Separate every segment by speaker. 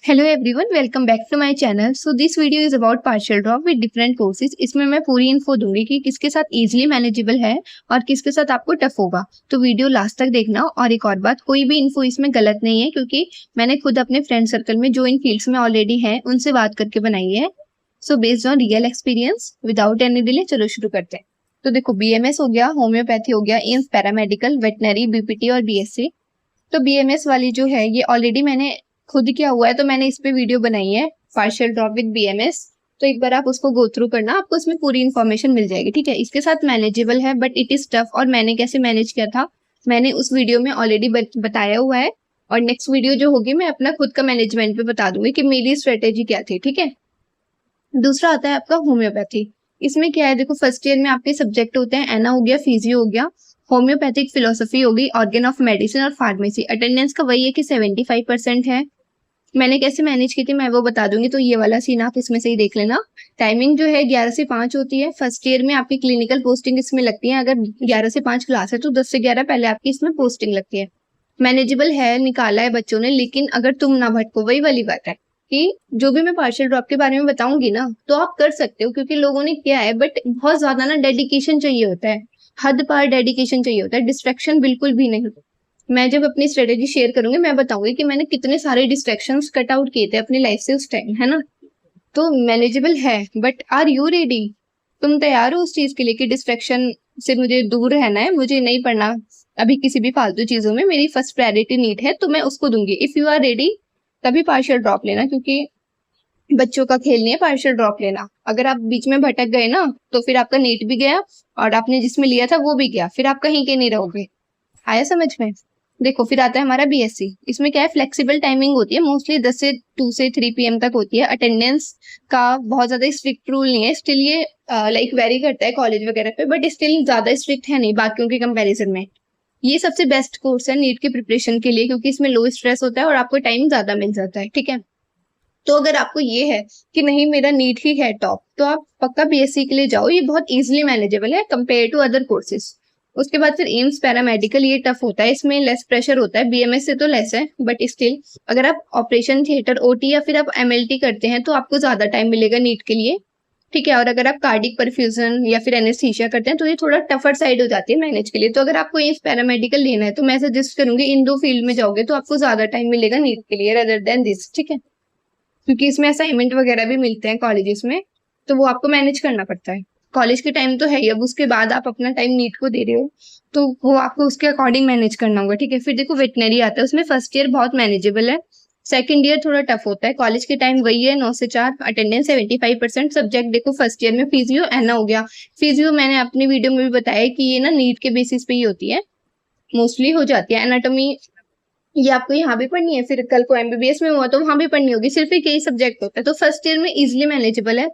Speaker 1: Hello everyone, welcome back to my channel. So this video is about partial drop with different courses. इसमें मैं पूरी info दूंगी कि किसके साथ इजीली मैनेजेबल है और किसके साथ आपको टफ होगा। तो वीडियो लास्ट तक देखना। और एक और बात, कोई भी इन्फो इसमें गलत नहीं है क्योंकि मैंने खुद अपने फ्रेंड सर्कल में जो इन फील्ड्स में ऑलरेडी हैं उनसे बात करके बनाई है। So based on real experience, without any delay, चलो शुरू करते हैं। तो देखो, बीएमएस हो गया, होम्योपैथी हो गया, एम्स पैरामेडिकल, वेटनरी, बीपीटी और बीएससी। तो बीएमएस वाली जो है ये ऑलरेडी मैंने खुद किया हुआ है, तो मैंने इस पे वीडियो बनाई है, पार्शियल ड्रॉप विद बीएमएस। तो एक बार आप उसको गो थ्रू करना, आपको इसमें पूरी इन्फॉर्मेशन मिल जाएगी। ठीक है, इसके साथ मैनेजेबल है बट इट इज टफ। और मैंने कैसे मैनेज किया था मैंने उस वीडियो में ऑलरेडी बताया हुआ है। और नेक्स्ट वीडियो जो होगी मैं अपना खुद का मैनेजमेंट पे बता दूंगी कि मेरी स्ट्रेटेजी क्या थी। ठीक है, दूसरा आता है आपका होम्योपैथी। इसमें क्या है, देखो फर्स्ट ईयर में आपके सब्जेक्ट होते हैं, एना हो गया, फिजियो हो गया, होम्योपैथिक फिलोसफी होगी, ऑर्गन ऑफ मेडिसिन और फार्मेसी। अटेंडेंस का वही है कि 75% है। मैंने कैसे मैनेज की थी मैं वो बता दूंगी, तो ये वाला सीन आप इसमें से ही देख लेना। टाइमिंग जो है 11 से 5 होती है। फर्स्ट ईयर में आपकी क्लिनिकल पोस्टिंग इसमें लगती है। अगर 11 से 5 क्लास है तो 10 से 11 पहले आपकी इसमें पोस्टिंग लगती है। मैनेजेबल है, निकाला है बच्चों ने, लेकिन अगर तुम ना भटको, वही वाली बात है कि जो भी मैं पार्शियल ड्रॉप के बारे में बताऊंगी ना तो आप कर सकते हो क्योंकि लोगों ने किया है। बट बहुत ज्यादा ना डेडिकेशन चाहिए होता है, हद पार डेडिकेशन चाहिए होता है, डिस्ट्रैक्शन बिल्कुल भी नहीं। मैं जब अपनी स्ट्रेटेजी शेयर करूंगी मैं बताऊंगी कि मैंने कितने सारे डिस्ट्रैक्शंस कट आउट किए थे अपनी लाइफ से उस टाइम, है ना। तो मैनेजेबल है, बट आर यू रेडी? तुम तैयार हो उस चीज के लिए कि डिस्ट्रैक्शन से मुझे दूर रहना है, मुझे नहीं पढ़ना अभी किसी भी फालतू चीजों में, मेरी फर्स्ट प्रायोरिटी नीट है तो मैं उसको दूंगी। इफ यू आर रेडी तभी पार्शियल ड्रॉप लेना, क्योंकि बच्चों का खेल नहीं है पार्शियल ड्रॉप लेना। अगर आप बीच में भटक गए ना तो फिर आपका नीट भी गया और आपने जिसमें लिया था वो भी गया, फिर आप कहीं के नहीं रहोगे। आया समझ में? देखो फिर आता है हमारा बीएससी। इसमें क्या है, फ्लेक्सिबल टाइमिंग होती है, मोस्टली 10 से 2 से 3 पीएम तक होती है। अटेंडेंस का बहुत ज्यादा स्ट्रिक्ट रूल नहीं है, स्टिल ये लाइक वेरी करता है कॉलेज वगैरह पे, बट स्टिल ज्यादा स्ट्रिक्ट है नहीं बाकियों के कंपैरिजन में। ये सबसे बेस्ट कोर्स है नीट की प्रिपरेशन के लिए क्योंकि इसमें लो स्ट्रेस होता है और आपको टाइम ज्यादा मिल जाता है। ठीक है, तो अगर आपको ये है कि नहीं मेरा नीट ही है टॉप, तो आप पक्का बीएससी के लिए जाओ, ये बहुत इजीली मैनेजेबल है कंपेयर टू अदर कोर्सेज। उसके बाद फिर एम्स पैरामेडिकल, ये टफ होता है, इसमें लेस प्रेशर होता है, बीएमएस से तो लेस है बट स्टिल अगर आप ऑपरेशन थिएटर, ओटी या फिर आप एमएलटी करते हैं तो आपको ज्यादा टाइम मिलेगा नीट के लिए। ठीक है, और अगर आप कार्डिक परफ्यूजन या फिर एनेस्थीसिया करते हैं तो ये थोड़ा टफर साइड हो जाती है मैनेज के लिए। तो अगर आपको एम्स पैरामेडिकल लेना है तो मैं सजेस्ट करूंगी इन दो फील्ड में जाओगे तो आपको ज्यादा टाइम मिलेगा नीट के लिए रेदर देन दिस। ठीक है, क्योंकि इसमें असाइनमेंट वगैरह भी मिलते हैं कॉलेजेस में, तो वो आपको मैनेज करना पड़ता है। कॉलेज के टाइम तो है ही, अब उसके बाद आप अपना टाइम नीट को दे रहे हो तो वो आपको उसके अकॉर्डिंग मैनेज करना होगा। ठीक है, फिर देखो वेटनरी आता है, उसमें फर्स्ट ईयर बहुत मैनेजेबल है, सेकंड ईयर थोड़ा टफ होता है। कॉलेज के टाइम वही है 9 से 4, अटेंडेंस 75%। सब्जेक्ट देखो फर्स्ट ईयर में फिजियो, एना हो गया। फिजियो मैंने अपनी वीडियो में भी बताया कि ये ना नीट के बेसिस पे ही होती है, मोस्टली हो जाती है। एनाटॉमी ये आपको यहाँ भी पढ़नी है, फिर कल को एमबीबीएस में हुआ तो वहां भी पढ़नी होगी, सिर्फ एक यही सब्जेक्ट होता है। तो फर्स्ट ईयर में इजिली मैनेजेबल है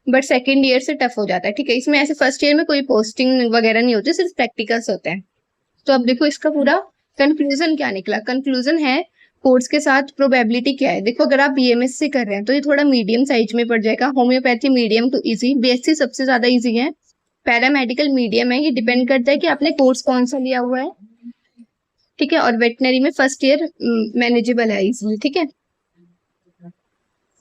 Speaker 1: बट सेकंड ईयर से टफ हो जाता है। ठीक है, इसमें ऐसे फर्स्ट ईयर में कोई पोस्टिंग वगैरह नहीं होती, सिर्फ प्रैक्टिकल्स होते हैं। तो अब देखो इसका पूरा कंक्लूजन क्या निकला। कंक्लूजन है कोर्स के साथ प्रोबेबिलिटी क्या है। देखो अगर आप बीएमएस से कर रहे हैं तो ये थोड़ा मीडियम साइज में पड़ जाएगा, homeopathy medium to easy, BSc सबसे ज्यादा इजी है, पैरामेडिकल मीडियम है। ये डिपेंड करता है कि आपने कोर्स कौन सा लिया हुआ है। ठीक है, और वेटनरी में फर्स्ट ईयर मैनेजेबल है इजीली। ठीक है,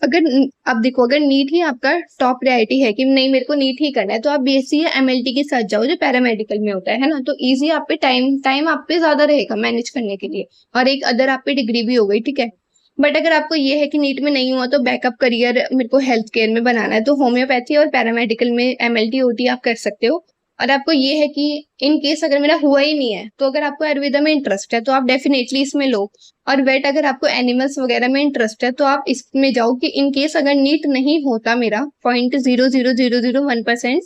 Speaker 1: अगर अब देखो अगर नीट ही आपका टॉप प्रायोरिटी है कि नहीं मेरे को नीट ही करना है तो आप बीएससी या एमएलटी के साथ जाओ जो पैरामेडिकल में होता है ना। तो इजी आप पे टाइम आप पे ज्यादा रहेगा मैनेज करने के लिए, और एक अदर आप पे डिग्री भी हो गई। ठीक है, बट अगर आपको ये है कि नीट में नहीं हुआ तो बैकअप करियर मेरे को हेल्थ केयर में बनाना है तो होम्योपैथी और पैरामेडिकल में एमएलटी ओटी आप कर सकते हो। और आपको ये है कि इन केस अगर मेरा हुआ ही नहीं है तो अगर आपको आयुर्वेदा में इंटरेस्ट है तो आप डेफिनेटली इसमें लो। और वेट अगर आपको एनिमल्स वगैरह में इंटरेस्ट है तो आप इसमें जाओ कि इन केस अगर नीट नहीं होता मेरा 0.00001%,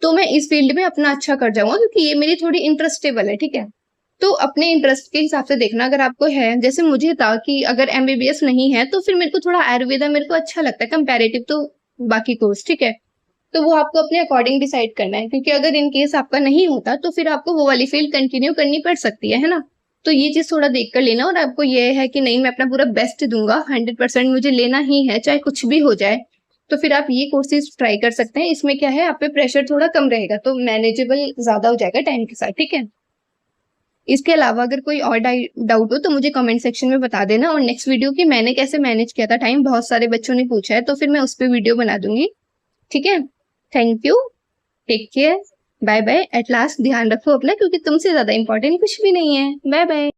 Speaker 1: तो मैं इस फील्ड में अपना अच्छा कर जाऊंगा क्योंकि ये मेरी थोड़ी इंटरेस्टेबल है। ठीक है, तो अपने इंटरेस्ट के हिसाब से देखना। अगर आपको है, जैसे मुझे था कि अगर एमबीबीएस नहीं है तो फिर मेरे को थोड़ा आयुर्वेदा मेरे को अच्छा लगता है कंपैरेटिव तो बाकी कोर्स। ठीक है, तो वो आपको अपने अकॉर्डिंग डिसाइड करना है क्योंकि अगर इन केस आपका नहीं होता तो फिर आपको वो वाली फील्ड कंटिन्यू करनी पड़ सकती है ना। तो ये चीज थोड़ा देख कर लेना, और आपको ये है कि नहीं मैं अपना पूरा बेस्ट दूंगा, 100% मुझे लेना ही है चाहे कुछ भी हो जाए, तो फिर आप ये कोर्सेज ट्राई कर सकते हैं। इसमें क्या है, आप पे प्रेशर थोड़ा कम रहेगा तो मैनेजेबल ज्यादा हो जाएगा टाइम के साथ। ठीक है, इसके अलावा अगर कोई और डाउट हो तो मुझे कमेंट सेक्शन में बता देना, और नेक्स्ट वीडियो की मैंने कैसे मैनेज किया था टाइम, बहुत सारे बच्चों ने पूछा है, तो फिर मैं उस पर वीडियो बना दूंगी। ठीक है, thank you, take care, bye bye. At last ध्यान रखो अपना, क्योंकि तुमसे ज्यादा इंपॉर्टेंट कुछ भी नहीं है। Bye bye.